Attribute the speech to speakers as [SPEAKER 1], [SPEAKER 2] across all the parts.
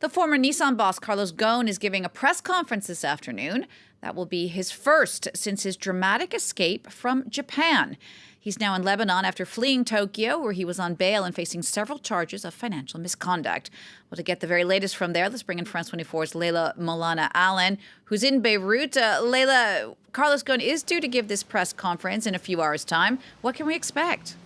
[SPEAKER 1] The former Nissan boss Carlos Ghosn is giving a press conference this afternoon. That will be his first since his dramatic escape from Japan. He's now in Lebanon after fleeing Tokyo, where he was on bail and facing several charges of financial misconduct. Well, to get the very latest from there, let's bring in France 24's Molana-Allen, who's in Beirut. Layla, Carlos Ghosn is due to give this press conference in a few hours' time. What can we expect?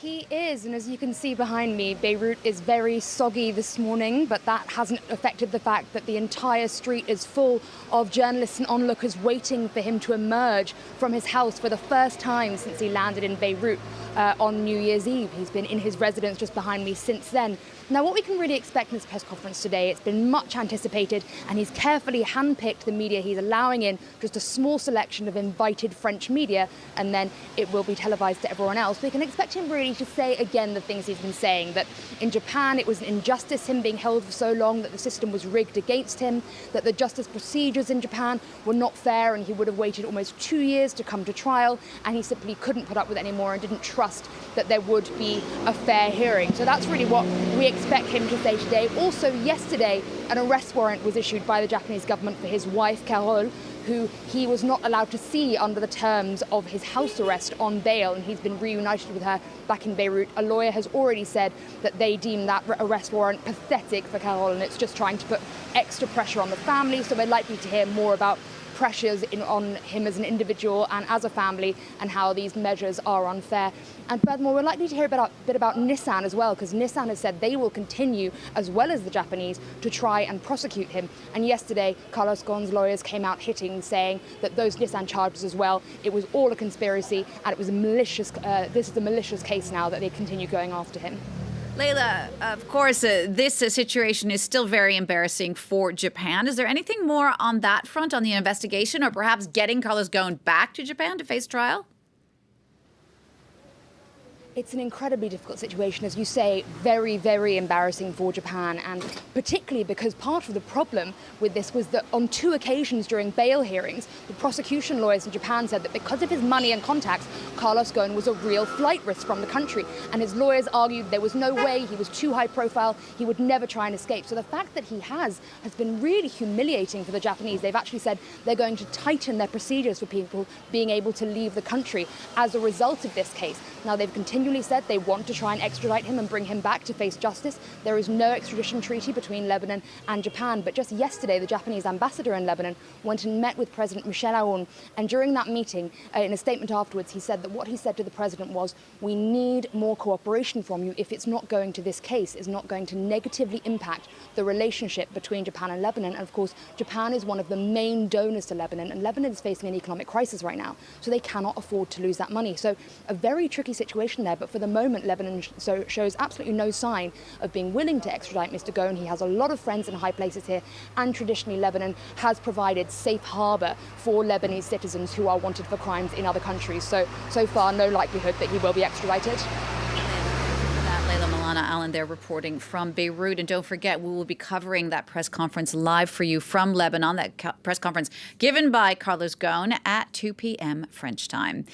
[SPEAKER 2] He is, and as you can see behind me, Beirut is very soggy this morning, but that hasn't affected the fact that the entire street is full of journalists and onlookers waiting for him to emerge from his house for the first time since he landed in Beirut on New Year's Eve. He's been in his residence just behind me since then. Now, what we can really expect in this press conference today, it's been much anticipated, and he's carefully handpicked the media. He's allowing in just a small selection of invited French media, and then it will be televised to everyone else. We can expect him really to say again the things he's been saying, that in Japan it was an injustice him being held for so long, that the system was rigged against him, that the justice procedures in Japan were not fair, and he would have waited almost 2 years to come to trial, and he simply couldn't put up with it anymore and didn't trust that there would be a fair hearing. So that's really what we expect him to say today. Also, yesterday, an arrest warrant was issued by the Japanese government for his wife, Carole, who he was not allowed to see under the terms of his house arrest on bail, and he's been reunited with her back in Beirut. A lawyer has already said that they deem that arrest warrant pathetic for Carole, and it's just trying to put extra pressure on the family, so we're likely to hear more about pressures on him as an individual and as a family, and how these measures are unfair. And furthermore, we're likely to hear a bit about Nissan as well, because Nissan has said they will continue, as well as the Japanese, to try and prosecute him. And yesterday, Carlos Ghosn's lawyers came out hitting, saying that those Nissan charges as well, it was all a conspiracy, and it was a malicious, this is a malicious case now that they continue going after him.
[SPEAKER 1] Layla, of course, this situation is still very embarrassing for Japan. Is there anything more on that front, on the investigation, or perhaps getting Carlos Ghosn back to Japan to face trial?
[SPEAKER 2] It's an incredibly difficult situation, as you say, very, very embarrassing for Japan, and particularly because part of the problem with this was that on 2 occasions during bail hearings, the prosecution lawyers in Japan said that because of his money and contacts, Carlos Ghosn was a real flight risk from the country, and his lawyers argued there was no way, he was too high profile, he would never try and escape. So the fact that he has been really humiliating for the Japanese. They've actually said they're going to tighten their procedures for people being able to leave the country as a result of this case. Now, they've continually said they want to try and extradite him and bring him back to face justice. There is no extradition treaty between Lebanon and Japan, but just yesterday the Japanese ambassador in Lebanon went and met with President Molana-Allen, and during that meeting, in a statement afterwards, he said that what he said to the president was, "We need more cooperation from you if it's not going to this case, is not going to negatively impact the relationship between Japan and Lebanon." And of course, Japan is one of the main donors to Lebanon, and Lebanon is facing an economic crisis right now, so they cannot afford to lose that money. So a very tricky situation there, but for the moment, Lebanon shows absolutely no sign of being willing to extradite Mr. Ghosn. He has a lot of friends in high places here, and traditionally Lebanon has provided safe harbour for Lebanese citizens who are wanted for crimes in other countries. So far, no likelihood that he will be extradited.
[SPEAKER 1] Layla Molana-Allen there reporting from Beirut. And don't forget, we will be covering that press conference live for you from Lebanon, that press conference given by Carlos Ghosn at 2 p.m. French time.